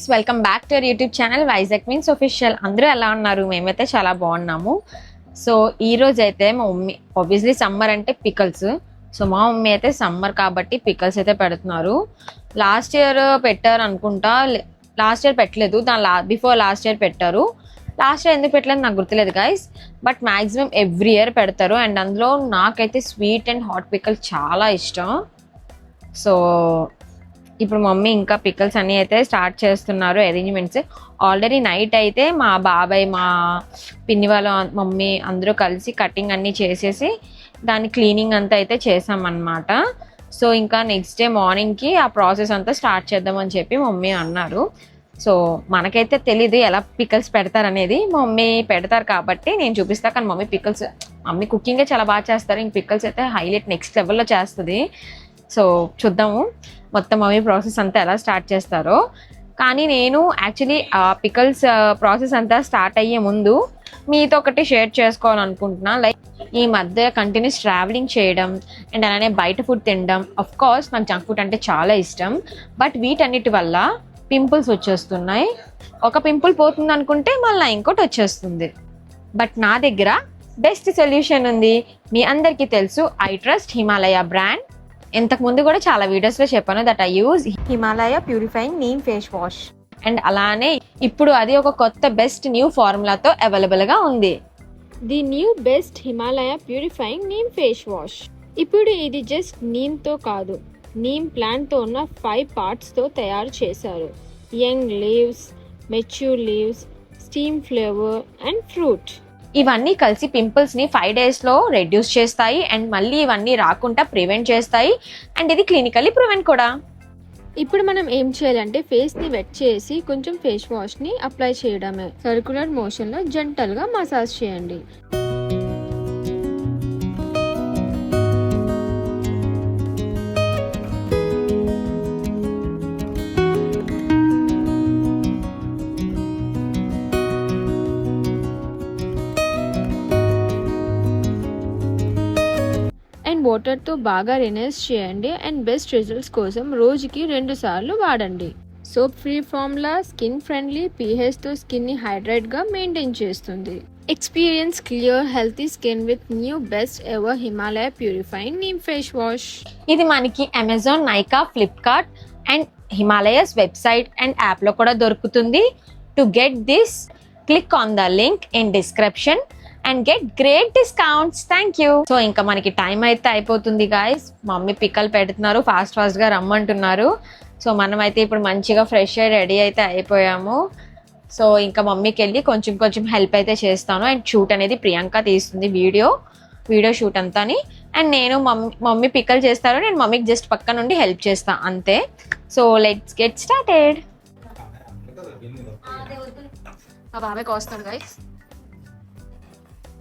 Guys, welcome back to our YouTube channel Vizag means official. అందరూ ఎలా ఉన్నారు? మేమైతే చాలా బాగున్నాము. సో ఈ రోజు అయితే మా మమ్మీ ఆబ్వియస్లీ సమ్మర్ అంటే పికల్స్. సో మా మమ్మీ అయితే సమ్మర్ కాబట్టి పికల్స్ అయితే పెడుతున్నారు. లాస్ట్ ఇయర్ పెట్టారు అనుకుంటా, లాస్ట్ ఇయర్ పెట్టలేదు, దాని బిఫోర్ లాస్ట్ ఇయర్ పెట్టారు. లాస్ట్ ఇయర్ ఎందుకు పెట్టలేదు నాకు గుర్తులేదు guys, but maximum every year పెడతారు. అండ్ అందులో నాకైతే స్వీట్ అండ్ హాట్ పికల్ చాలా ఇష్టం. సో ఇప్పుడు మమ్మీ ఇంకా పికల్స్ అన్నీ అయితే స్టార్ట్ చేస్తున్నారు అరేంజ్మెంట్స్. ఆల్రెడీ నైట్ అయితే మా బాబాయ్, మా పిన్ని వాళ్ళ మమ్మీ అందరూ కలిసి కటింగ్ అన్నీ చేసేసి దాని క్లీనింగ్ అంతా అయితే చేసామన్నమాట. సో ఇంకా నెక్స్ట్ డే మార్నింగ్కి ఆ ప్రాసెస్ అంతా స్టార్ట్ చేద్దామని చెప్పి మమ్మీ అన్నారు. సో మనకైతే తెలీదు ఎలా పికల్స్ పెడతారనేది, మమ్మీ పెడతారు కాబట్టి నేను చూపిస్తాను. కానీ మమ్మీ కుకింగే చాలా బాగా చేస్తారు. ఇంక పికల్స్ అయితే హైలైట్ నెక్స్ట్ లెవెల్లో చేస్తుంది. సో చూద్దాము మొత్తం మమ్మీ ప్రాసెస్ అంతా ఎలా స్టార్ట్ చేస్తారో. కానీ నేను యాక్చువల్లీ పికల్స్ ప్రాసెస్ అంతా స్టార్ట్ అయ్యే ముందు మీతో ఒకటి షేర్ చేసుకోవాలనుకుంటున్నా. లైక్ ఈ మధ్య కంటిన్యూస్ ట్రావెలింగ్ చేయడం అండ్ అలానే బయట ఫుడ్ తినడం. అఫ్ కోర్స్ నాకు జంక్ ఫుడ్ అంటే చాలా ఇష్టం, బట్ వీటన్నిటి వల్ల పింపుల్స్ వచ్చేస్తున్నాయి. ఒక పింపుల్ పోతుంది అనుకుంటే మళ్ళీ ఇంకోటి వచ్చేస్తుంది. బట్ నా దగ్గర బెస్ట్ సొల్యూషన్ ఉంది. మీ అందరికీ తెలుసు, ఐ ట్రస్ట్ హిమాలయ బ్రాండ్. ఇంతకు ముందు కూడా చాలా వీడియోస్లో చెప్పాను that I use Himalaya purifying neem face wash. And అలానే ఇప్పుడు అది ఒక కొత్త బెస్ట్ న్యూ ఫార్ములాతో అవైలబుల్గా ఉంది. The new best Himalaya purifying neem face wash. ఇప్పుడు ఇది జస్ట్ నీమ్తో కాదు, నీమ్ ప్లాంట్తో ఉన్న 5 పార్ట్స్తో తయారు చేశారు. Young leaves, mature leaves, steam flavour and fruit. ఇవన్నీ కలిసి పింపుల్స్ని 5 డేస్లో రెడ్యూస్ చేస్తాయి అండ్ మళ్ళీ ఇవన్నీ రాకుండా ప్రివెంట్ చేస్తాయి. అండ్ ఇది క్లినికల్లీ ప్రూవెన్ కూడా. ఇప్పుడు మనం ఏం చేయాలంటే ఫేస్ని వెట్ చేసి కొంచెం ఫేస్ వాష్ని అప్లై చేయడమే. సర్క్యులర్ మోషన్లో జెంటల్గా మసాజ్ చేయండి. అండ్ వాటర్తో బాగా రినైజ్ చేయండి. అండ్ బెస్ట్ రిజల్ట్స్ కోసం రోజుకి 2 సార్లు వాడండి. Soap free formula skin friendly, పీహెచ్తో స్కిన్ని హైడ్రేట్గా మెయింటైన్ చేస్తుంది. Experience clear healthy skin with new best ever Himalaya purifying neem face wash. ఇది మనకి Amazon, Nykaa, Flipkart and Himalaya's website and యాప్లో కూడా దొరుకుతుంది. To get this, click on the link in description and get great discounts. Thank you. So ఇంకా మనకి time అయితే అయిపోతుంది guys. Mummy pickle పెడుతున్నారు, ఫాస్ట్గా రమ్మంటున్నారు. సో మనమైతే ఇప్పుడు మంచిగా ఫ్రెష్ అయ్యి రెడీ అయితే అయిపోయాము. సో ఇంకా మమ్మీకి వెళ్ళి కొంచెం హెల్ప్ అయితే చేస్తాను. అండ్ షూట్ అనేది ప్రియాంక తీస్తుంది, వీడియో షూట్ అంతాని. అండ్ నేను మమ్మీ పికల్ చేస్తారు, నేను మమ్మీకి జస్ట్ పక్క నుండి హెల్ప్ చేస్తాను అంతే. So let's get started. మా బాబాయ్ కోస్తాడు గైస్.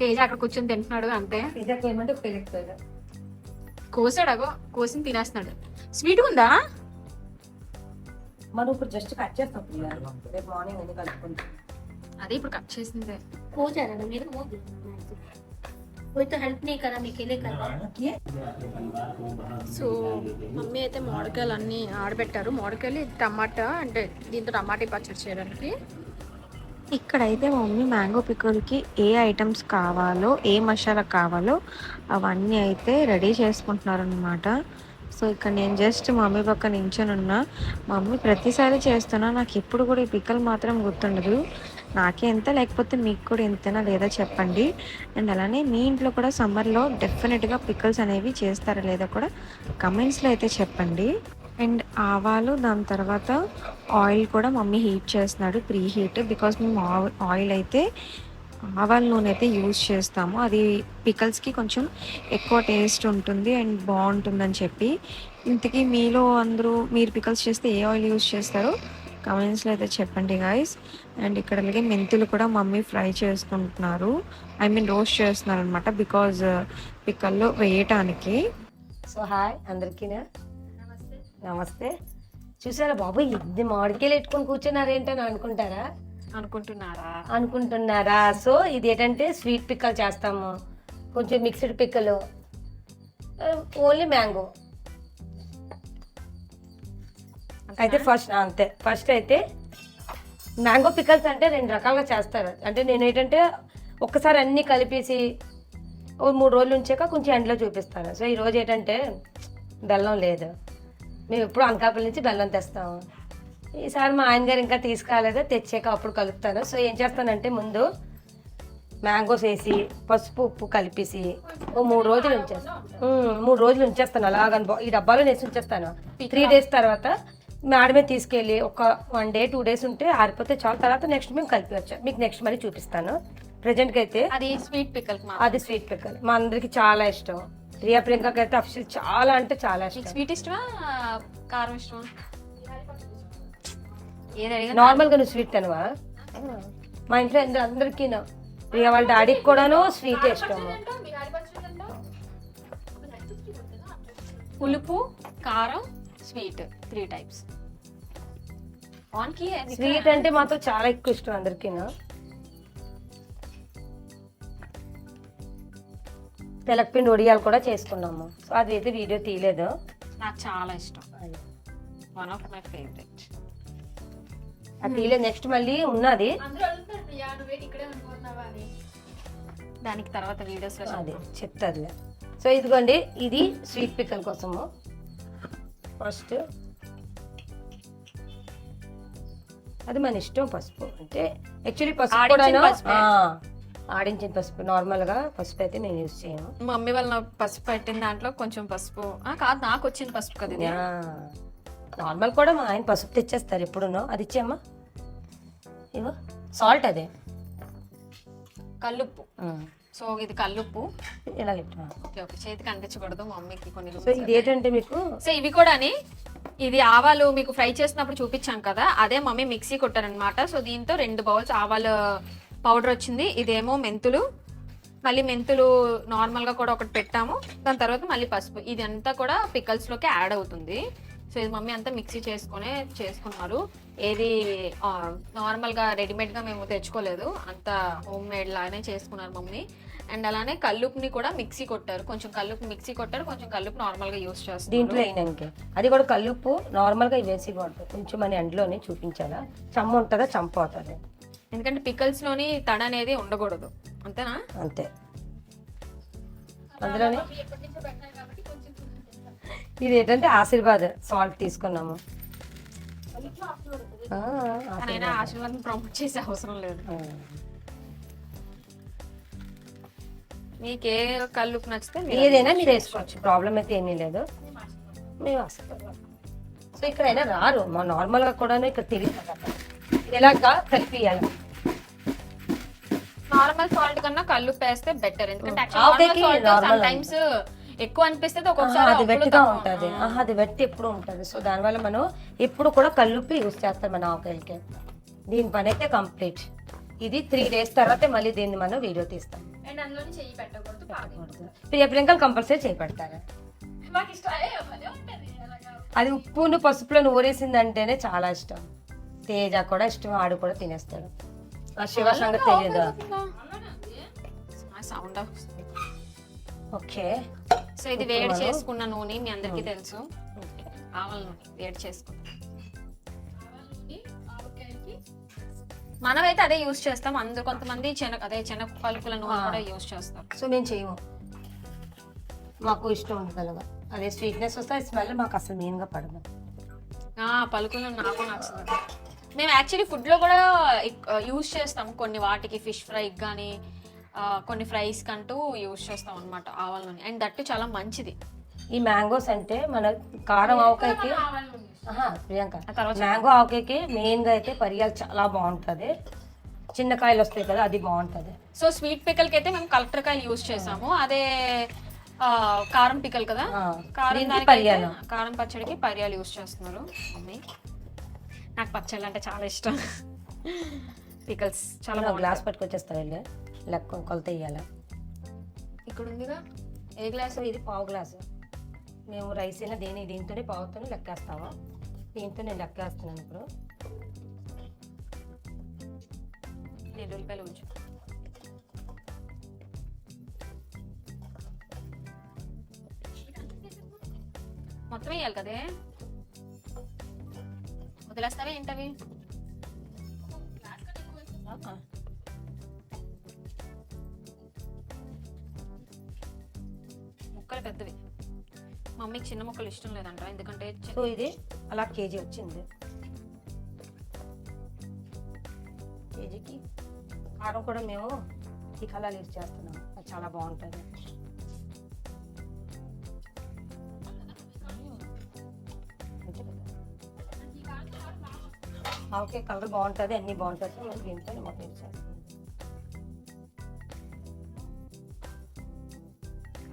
తేజ అక్కడ కూర్చొని తింటున్నాడు అంతే. కోసాడు, కోసి తినేస్తున్నాడు. స్వీట్ ఉందా? మనం ఇప్పుడు జస్ట్ కట్ చేస్తాం. రేపు మార్నింగ్ అన్ని కలుపుకుంటాం. అదే ఇప్పుడు కట్ చేసిందే. సో మమ్మీ అయితే మామిడికాయలు అన్నీ ఆడబెట్టారు. మామిడికాయలు, టమాటా అంటే దీంతో టమాటా పచ్చడి చేయడానికి. ఇక్కడైతే మమ్మీ మ్యాంగో పికల్కి ఏ ఐటమ్స్ కావాలో, ఏ మసాలా కావాలో అవన్నీ అయితే రెడీ చేసుకుంటున్నారు అనమాట. సో ఇక్కడ నేను జస్ట్ మమ్మీ పక్క నించొని ఉన్నా. మమ్మీ ప్రతిసారి చేస్తున్నా, నాకు ఎప్పుడు కూడా ఈ పికల్ మాత్రం గుర్తుండదు. నాకే ఎంత, లేకపోతే మీకు కూడా ఎంతైనా లేదా చెప్పండి. అండ్ అలానే మీ ఇంట్లో కూడా సమ్మర్లో డెఫినెట్గా పికల్స్ అనేవి చేస్తారా లేదా కూడా కమెంట్స్లో అయితే చెప్పండి. అండ్ ఆవాలు, దాని తర్వాత ఆయిల్ కూడా మమ్మీ హీట్ చేస్తున్నాడు, ప్రీ హీట్. బికాస్ మేము ఆయిల్ అయితే ఆవాల నూనె అయితే యూజ్ చేస్తాము. అది పికల్స్కి కొంచెం ఎక్కువ టేస్ట్ ఉంటుంది అండ్ బాగుంటుందని చెప్పి. ఇంతకీ మీలో అందరూ మీరు పికల్స్ చేస్తే ఏ ఆయిల్ యూజ్ చేస్తారో కమెంట్స్లో అయితే చెప్పండి గాయస్. అండ్ ఇక్కడ అలాగే మెంతులు కూడా మమ్మీ ఫ్రై చేసుకుంటున్నారు, రోస్ట్ చేస్తున్నారు అనమాట, బికాజ్ పికల్లో వేయటానికి. సో హాయ్ అందరికీ, నమస్తే. చూసారా బాబు, ఇది మామిడికాయలు పెట్టుకొని కూర్చున్నారేంటని అనుకుంటున్నారా? సో ఇది ఏంటంటే స్వీట్ పిక్కలు చేస్తాము, కొంచెం మిక్స్డ్ పిక్కలు, ఓన్లీ మ్యాంగో అయితే ఫస్ట్ అయితే మ్యాంగో పికల్స్ అంటే 2 రకాలుగా చేస్తారు. అంటే నేను ఏంటంటే ఒక్కసారి అన్నీ కలిపేసి ఓ 3 రోజులు ఉంచాక కొంచెం ఎండలో చూపిస్తాను. సో ఈరోజు ఏంటంటే బెల్లం లేదు, మేము ఎప్పుడు అనకాపల్లి నుంచి బెల్లం తెస్తాము. ఈసారి మా ఆయన గారు ఇంకా తీసుకురాలేదు, తెచ్చాక అప్పుడు కలుపుతాను. సో ఏం చేస్తానంటే ముందు మ్యాంగోస్ వేసి పసుపు ఉప్పు కలిపేసి ఓ 3 రోజులు ఉంచేస్తాను. 3 రోజులు ఉంచేస్తాను అలాగని ఈ డబ్బాలో వేసి ఉంచేస్తాను. 3 days తర్వాత మేడమే తీసుకెళ్ళి ఒక 1 day 2 days ఉంటే ఆరిపోతే చాలు. తర్వాత నెక్స్ట్ మేము కలిపి వచ్చాం, మీకు నెక్స్ట్ మళ్ళీ చూపిస్తాను. ప్రజెంట్కి అయితే అది స్వీట్ పికల్. అది స్వీట్ పిక్కల్ మా అందరికి చాలా ఇష్టం. ప్రియా ప్రియాంకకి అయితే అఫిషియల్ చాలా అంటే చాలా ఇష్టం. స్వీట్ ఇష్టమా కారం ఇష్టమా? ఏది అడిగా నార్మల్గా నువ్వు స్వీట్ తినవా? మా ఇంట్లో అందరికీ ప్రియా వాళ్ళ డాడీకి కూడాను స్వీట్ ఇష్టం. పులుపు, కారం, స్వీట్ 3 types. స్వీట్ అంటే మాత్రం చాలా ఎక్కువ ఇష్టం అందరికీ. తెలకపిండి ఒడియాలు కూడా చేసుకున్నాము. సో అది అయితే వీడియో తీయలేదు. నాకు చాలా ఇష్టం, వన్ ఆఫ్ మై ఫేవరెట్. అది తీయలేదు, నెక్స్ట్ మళ్ళీ ఉన్నది దానికి తర్వాత వీడియోస్ లో అది చెప్తాదిలే. సో ఇదిగోండి, ఇది స్వీట్ పిక్కల్ కోసము. ఫస్ట్ అది మన ఇష్టం. పసుపు అంటే యాక్చువల్లీ పసుపు కూడా ఆడించిన పసుపు. నార్మల్ గా పసుపు అయితే నేను యూజ్ చేయను. మమ్మీ వాళ్ళ పసుపు పెట్టిన దాంట్లో కొంచెం పసుపు కాదు, నాకు వచ్చిన పసుపు కదా ఇది. నార్మల్ కూడా మా ఆయన పసుపు తెచ్చేస్తారు ఎప్పుడునో. అది ఇచ్చేమ్మా, ఇగో సాల్ట్ అదే కల్లుప్పు. సో ఇది కల్లుప్పు. ఇలా పెట్టా. ఓకే ఓకే, చేతికి అంటించకూడదు మమ్మీకి కొన్ని. సో ఇది ఏంటంటే మీకు సో ఇవి కూడా ఇది ఆవాలు మీకు ఫ్రై చేసినప్పుడు చూపించాం కదా, అదే మమ్మీ మిక్సీ కొట్టారనమాట. సో దీంతో 2 bowls ఆవాలు పౌడర్ వచ్చింది. ఇదేమో మెంతులు, మళ్ళీ మెంతులు నార్మల్గా కూడా ఒకటి పెట్టాము. దాని తర్వాత మళ్ళీ పసుపు. ఇది అంతా కూడా పికల్స్లోకి యాడ్ అవుతుంది. సో ఇది మమ్మీ అంతా మిక్సీ చేసుకున్నారు. ఏది నార్మల్గా రెడీమేడ్గా మేము తెచ్చుకోలేదు, అంతా హోమ్ మేడ్ లాగానే చేసుకున్నారు మమ్మీ. అండ్ అలానే కల్లుపుని కూడా మిక్సీ కొట్టారు. కొంచెం కల్లుపు మిక్సీ కొట్టారు, కొంచెం కల్లుపు నార్మల్గా యూస్ చేస్తారు దీంట్లో. అయినాక అది కూడా కల్లుప్పు నార్మల్గా వేసి కొడతారు. కొంచెం మన ఎండలోనే చూపించాలా, చమ్మ ఉంటుందా చంప అవుతుంది. ఎందుకంటే పికల్స్ లోని తడ అనేది ఉండకూడదు, అంతేనా? అంతే. అందులోనే ఇది ఏంటంటే ఆశీర్వాద్ సాల్ట్ తీసుకున్నాము. ఆశీర్వాదం ప్రమోట్ చేసే అవసరం లేదు. మీకే కల్లుపు నచ్చితే ఏదైనా మీరు వేసుకోవచ్చు, ప్రాబ్లం అయితే ఏమీ లేదు. మేము ఆశీర్వాదం. సో ఇక్కడైనా రారు, మా నార్మల్గా కూడా ఇక్కడ తెలియదు కదా, ఇలాగా కలిపియాలి. నార్మల్ సాల్ట్ కన్నా కల్లుపు వేస్తే బెటర్. ఎందుకంటే టైమ్స్ ఎక్కువ అనిపిస్తుంది, ఒక్కొక్కసారి అది వెట్టిగా ఉంటుంది. అది వెట్టి ఎప్పుడు ఉంటుంది. సో దానివల్ల మనం ఎప్పుడు కూడా కల్లుప్పి యూజ్ చేస్తాం మన ఆవకాయలకి. దీని పని అయితే కంప్లీట్. ఇది 3 days తర్వాత మళ్ళీ దీన్ని మనం వీడియో తీస్తాం. ప్రియ ప్రియాంకలు కంపల్సరీ చేపెడతారు. అది ఉప్పును పసుపులో ఊరేసిందంటేనే చాలా ఇష్టం. తేజ కూడా ఇష్టం, ఆడు కూడా తినేస్తాడు. శివ సంగతి తెలియదు. సౌండ్. ఓకే, సో ఇది వేడి చేసుకున్న నూనె మీ అందరికీ తెలుసు. ఆవాల నూనె వేడి చేసుకున్నాం. మనమైతే అదే యూజ్ చేస్తాం. అందరు కొంతమంది శనగ పలుకుల నూనె కూడా యూజ్ చేస్తారు. సో మేము చేయము, మాకు ఇష్టం ఉంటుంది అలాగా. అదే స్వీట్నెస్ వస్తే స్మెల్ మాకు అసలు మెయిన్గా పడదు. పలుకులు నాకు నచ్చుతుంది. మేము యాక్చువల్లీ ఫుడ్లో కూడా యూజ్ చేస్తాం కొన్ని వాటికి. ఫిష్ ఫ్రైకి కానీ కొన్ని ఫ్రైస్ కంటూ యూజ్ చేస్తాం అనమాట ఆవాల నూనె. అండ్ దట్టు చాలా మంచిది. ఈ మ్యాంగోస్ అంటే మన కారం ఆవకాయకి, ప్రియాంక మ్యాంగో ఆవకాయకి మెయిన్గా అయితే పరియాలు చాలా బాగుంటుంది. చిన్న కాయలు వస్తాయి కదా, అది బాగుంటుంది. సో స్వీట్ పికల్కి అయితే మేము కలెక్టర్ కాయలు యూజ్ చేసాము. అదే కారం పికల్ కదా, కారం పచ్చడికి పరియాలు యూజ్ చేస్తున్నారు మమ్మీ. నాకు పచ్చళ్ళు అంటే చాలా ఇష్టం. పికల్స్ చాలా గ్లాస్ పట్టుకొచ్చేస్తారు వెళ్ళి లెక్క కొలత ఇవ్వాలి. ఇక్కడ ఉందిగా ఏ గ్లాసు? ఇది పావు గ్లాసు. మేము రైస్ అయినా దీంతోనే పావుతోనే లెక్కేస్తాము. దీంతో నేను లెక్కేస్తున్నాను ఇప్పుడు. 2 రూపాయలు ఉంచు. మొత్తం వేయాలి కదే, వదిలేస్తావే ఏంటవి? ముక్కలు పెద్దవి, మమ్మీకి చిన్న ముక్కలు ఇష్టం లేదంట, ఎందుకంటే సో ఇది అలా కేజీ వచ్చింది. కేజీకి కారం కూడా మేము ఈ కలర్ యూజ్ చేస్తున్నాం, అది చాలా బాగుంటుంది. ఓకే, కలర్ బాగుంటుంది, అన్నీ బాగుంటుంది. మేము దీంతో మొత్తం యూజ్ చేస్తాం.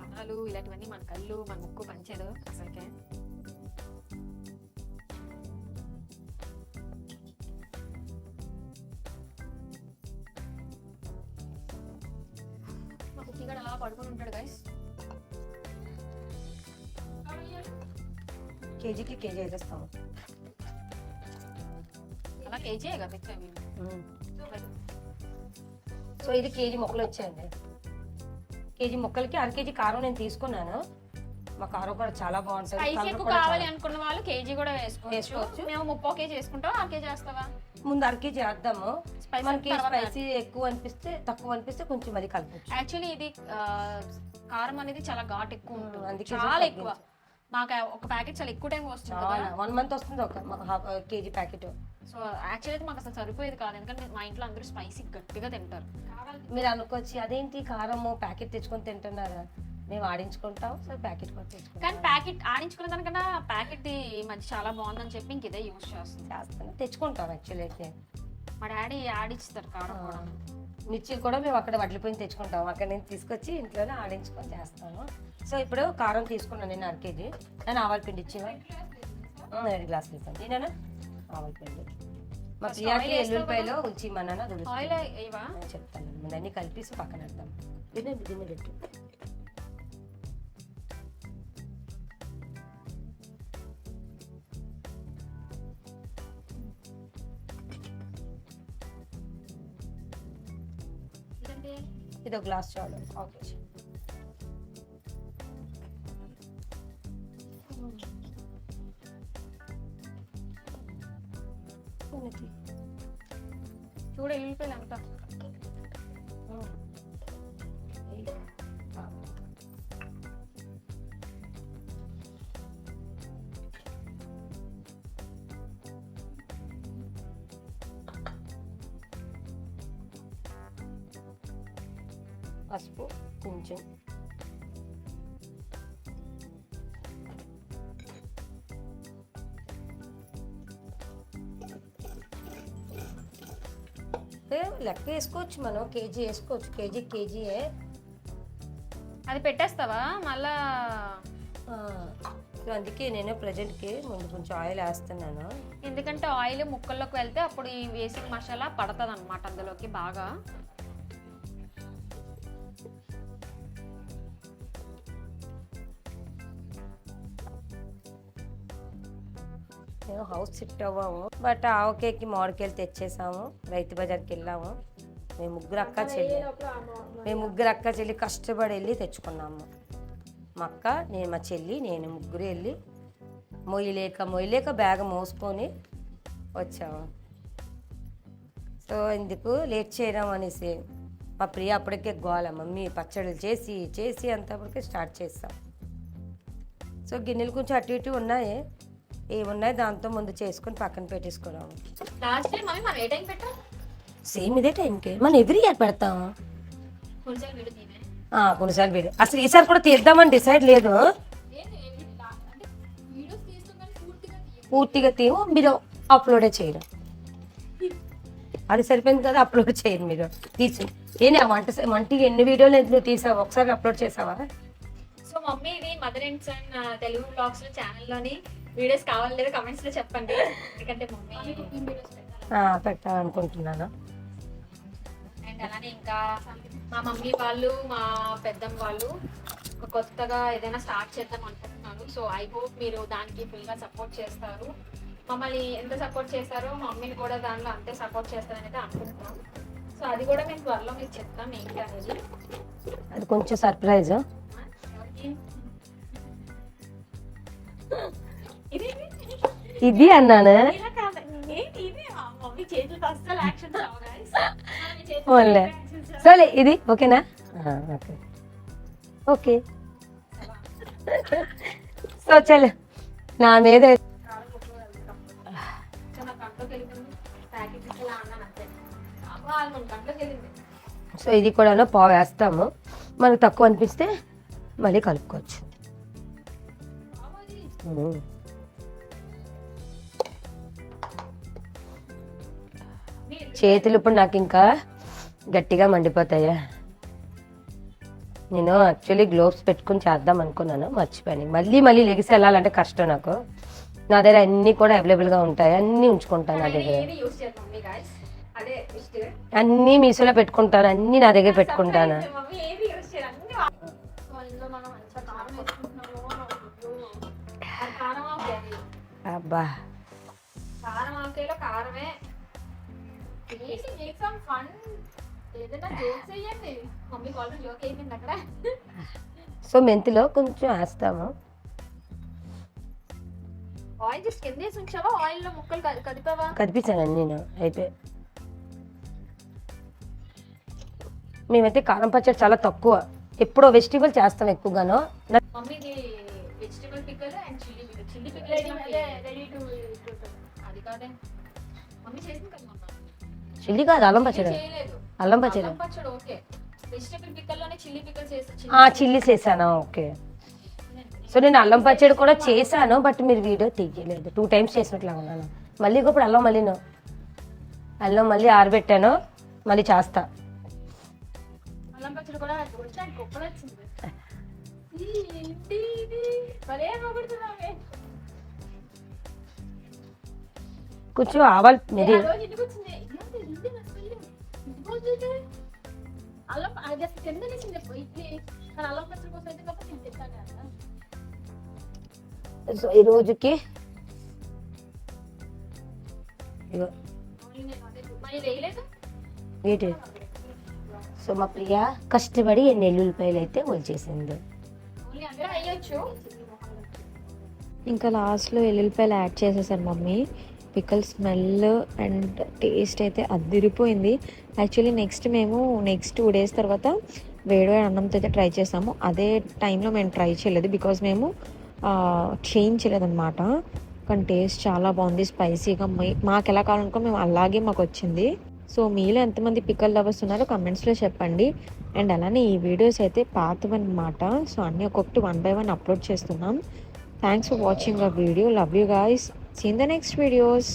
కారాలు ఇలాంటివన్నీ మన కళ్ళు మన ముక్కు పంచేదు అసలుకే. మా కుక్కీగాడు అలా పడుకొని ఉంటాడు గైస్. కేజీకి కేజీ వేసేస్తాము. అలా కేజీ కదా తెచ్చాము. సో ఇది కేజీ ముక్కలు వచ్చాయండి. కేజీ ముక్కలకి 1/2 కేజీ కారం నేను తీసుకున్నాను. మా కారం కూడా చాలా బాగుంటుంది. స్పైసీ ఎక్కువ కావాలి అనుకున్న వాళ్ళు కేజీ కూడా వేసుకోవచ్చు. మేము 30 కేజీ వేసుకుంటాం, 1/2 కేజీ వేస్తావా? ముందు 1/2 కేజీ వేద్దాము. మనకి స్పైసీ ఎక్కువ అనిపిస్తే తక్కువ అనిపిస్తే కొంచెం మరి కలపచ్చు. యాక్చువల్లీ ఇది కారం అనేది చాలా ఘాట్ ఎక్కువ ఉంటుంది, అందుకే చాలా ఎక్కువ. మాకు ఒక ప్యాకెట్ చాలా ఎక్కువ టైం వస్తుంది కదా, 1 మంత్ వస్తుంది ఒక మాకు 1/2 కేజీ ప్యాకెట్. సో యాక్చువల్లీ మాకు అసలు సరిపోయేది కాదు, ఎందుకంటే మా ఇంట్లో అందరూ స్పైసీ గట్టిగా తింటారు. మీరు అనుకోవచ్చు అదేంటి కారము ప్యాకెట్ తెచ్చుకొని తింటున్నారా? మేము ఆడించుకుంటాం, సో ప్యాకెట్ కూడా తెచ్చుకుంటాం. కానీ ప్యాకెట్ ఆడించుకునే దానికన్నా ప్యాకెట్ ది మంచి చాలా బాగుందని చెప్పి ఇంక ఇదే యూజ్ చేస్తాం. తెచ్చుకుంటాం యాక్చువల్లీ అయితే. మా డాడీ ఆడిస్తారు కారం కూడా. మిర్చి కూడా మేము అక్కడ వడ్లిపోయి తెచ్చుకుంటాం, అక్కడ నుంచి తీసుకొచ్చి ఇంట్లోనే ఆడించుకొని చేస్తాము. సో ఇప్పుడు కారం తీసుకున్నాను నేను 1/2 కేజీ. నేను ఆవాల పిండి ఇచ్చివా 2 గ్లాసులు ఇస్తాను. నేనా ఆవాల పిండి మా ప్రియాకి ఎల్లుల్లిపాయలో ఉంచిమన్నా ఆయిల్ ఇవా చెప్తాను. ముందు అన్ని కలిపేసి పక్కన పెడతాం. గిన్నె పెట్టు. ఇది 1 గ్లాస్ చాలు. ఓకే, చూడు ఎల్లుల్లిపాయలు అంట. పసుపు కొంచెం, లెక్క వేసుకోవచ్చు మనం, కేజీ వేసుకోవచ్చు. కేజీయే. అది పెట్టేస్తావా మళ్ళా? సో అందుకే నేను ప్రజెంట్కి ముందు కొంచెం ఆయిల్ వేస్తున్నాను, ఎందుకంటే ఆయిల్ ముక్కల్లోకి వెళ్తే అప్పుడు ఈ వేసిన మసాలా పడుతుంది అనమాట అందులోకి బాగా. మేము హౌస్ షిఫ్ట్ అవ్వాము, బట్ ఆవకేకి మామిడికాయలు తెచ్చేసాము. రైతు బజార్కి వెళ్ళాము. మేము ముగ్గురు అక్క చెల్లి కష్టపడి వెళ్ళి తెచ్చుకున్నాము. మా అక్క, నేను, మా చెల్లి, నేను ముగ్గురు వెళ్ళి మొయ్యలేక బ్యాగ్ మోసుకొని వచ్చాము. సో ఎందుకు లేట్ చేయడం అనేసి మా ప్రియ అప్పటికే గోల, మమ్మీ పచ్చళ్ళు చేసి అంతప్పటికే స్టార్ట్ చేస్తాం. సో గిన్నెలు కొంచెం అటు ఇటు ఉన్నాయి, ఏమున్నాయి దాంతో ముందు చేసుకొని పక్కన పెట్టేసుకున్నాము. లాస్ట్ టైం మమ్మీ మనం ఏ టైం పెట్టాం? సేమ్ ఇదే టైంకి మనం ఎవ్రీ ఇయర్ పెడతాము. కొన్నిసార్లు వీడియో అసలు ఈసారి కూడా తీద్దామని డిసైడ్ లేదు. పూర్తిగా తీవు, మీరు అప్లోడే చేయరు. అది సరిపోయింది కదా, అప్లోడ్ చేయరు మీరు. తీసి ఏనే వంటకి ఎన్ని వీడియోలు నువ్వు తీసావు, ఒకసారి అప్లోడ్ చేసావా? సో మమ్మీ ఇది mother and son Telugu blogs ఛానల్లోని వీడియోస్ కావాలి లేదా కమెంట్స్ లో చెప్పండి, ఎందుకంటే మమ్మీ పెట్టాలనుకుంటున్నాను. అండ్ అలానే ఇంకా మా మమ్మీ వాళ్ళు మా పెద్దమ్మ వాళ్ళు కొత్తగా ఏదైనా స్టార్ట్ చేద్దాం అనుకుంటున్నారు. సో ఐ హోప్ మీరు దానికి ఫుల్గా సపోర్ట్ చేస్తారు. మమ్మల్ని ఎంత సపోర్ట్ చేస్తారో మమ్మీని కూడా దానిలో అంతే సపోర్ట్ చేస్తారని అయితే అనుకుంటున్నాం. సో అది కూడా మేము త్వరలో మీకు చెప్తాం ఏంటి అనేది. అది కొంచెం సర్ప్రైజ్. ఇది ఇది అన్నాను. మమ్మీ చేతులతో అస్సలు యాక్షన్ ఓన్లే సరే ఇది ఓకేనా ఓకే ఓకే సో చల్ నా మీద సో ఇది కూడా పావు వేస్తాము, మనకు తక్కువ అనిపిస్తే మళ్ళీ కలుపుకోవచ్చు. చేతులు ఇప్పుడు నాకు ఇంకా గట్టిగా మండిపోతాయా. నేను యాక్చువల్లీ గ్లోవ్స్ పెట్టుకుని చేద్దాం అనుకున్నాను, మర్చిపోయాను. మళ్ళీ లెగిసి వెళ్ళాలంటే కష్టం నాకు. నా దగ్గర అన్నీ కూడా అవైలబుల్గా ఉంటాయి, అన్నీ ఉంచుకుంటాను నా దగ్గర. అన్నీ మీషోలో పెట్టుకుంటాను, అన్నీ నా దగ్గర పెట్టుకుంటాను. అబ్బా సో మెంతిలో కొంచెం వేస్తాము. కదిపించాను నేను అయిపోయి. మేమైతే కారం పచ్చడి చాలా తక్కువ, ఎప్పుడో వెజిటేబుల్ చేస్తాం ఎక్కువగాను. చిల్లీ కాదు, అల్లం పచ్చడి. అల్లం పచ్చడి చిల్లీ చేశాను. ఓకే, సో నేను అల్లం పచ్చడి కూడా చేశాను, బట్ మీరు వీడియో తీయలేదు. 2 times చేసినట్లా ఉన్నాను. మళ్ళీ ఇప్పుడు అల్లం మళ్ళీ ఆరబెట్టాను, మళ్ళీ చేస్తా. కొంచెం ఆవాలు మీరు సో ఈ రోజుకి సో మా ప్రియ కష్టపడి నెల్లుల్లిపాయలు అయితే వచ్చేసింది. ఇంకా లాస్ట్లో ఎల్లుల్లిపాయలు యాడ్ చేసేసాను mummy. Pickle smell and taste అయితే అదిరిపోయింది. యాక్చువల్లీ మేము నెక్స్ట్ 2 days తర్వాత వేడి అన్నంతో అయితే ట్రై చేసాము. అదే టైంలో మేము ట్రై చేయలేదు, బికాజ్ మేము చేయించలేదన్నమాట. కానీ టేస్ట్ చాలా బాగుంది, స్పైసీగా. మాకు ఎలా కావాలనుకో మేము అలాగే మాకు వచ్చింది. సో మీలో ఎంతమంది పికల్ లవర్స్ ఉన్నారో కమెంట్స్లో చెప్పండి. అండ్ అలానే ఈ వీడియోస్ అయితే పాతవన్నమాట, సో అన్నీ ఒక్కొక్కటి 1 by 1 అప్లోడ్ చేస్తున్నాం. Thanks for watching a video. Love you guys. See you in the next videos.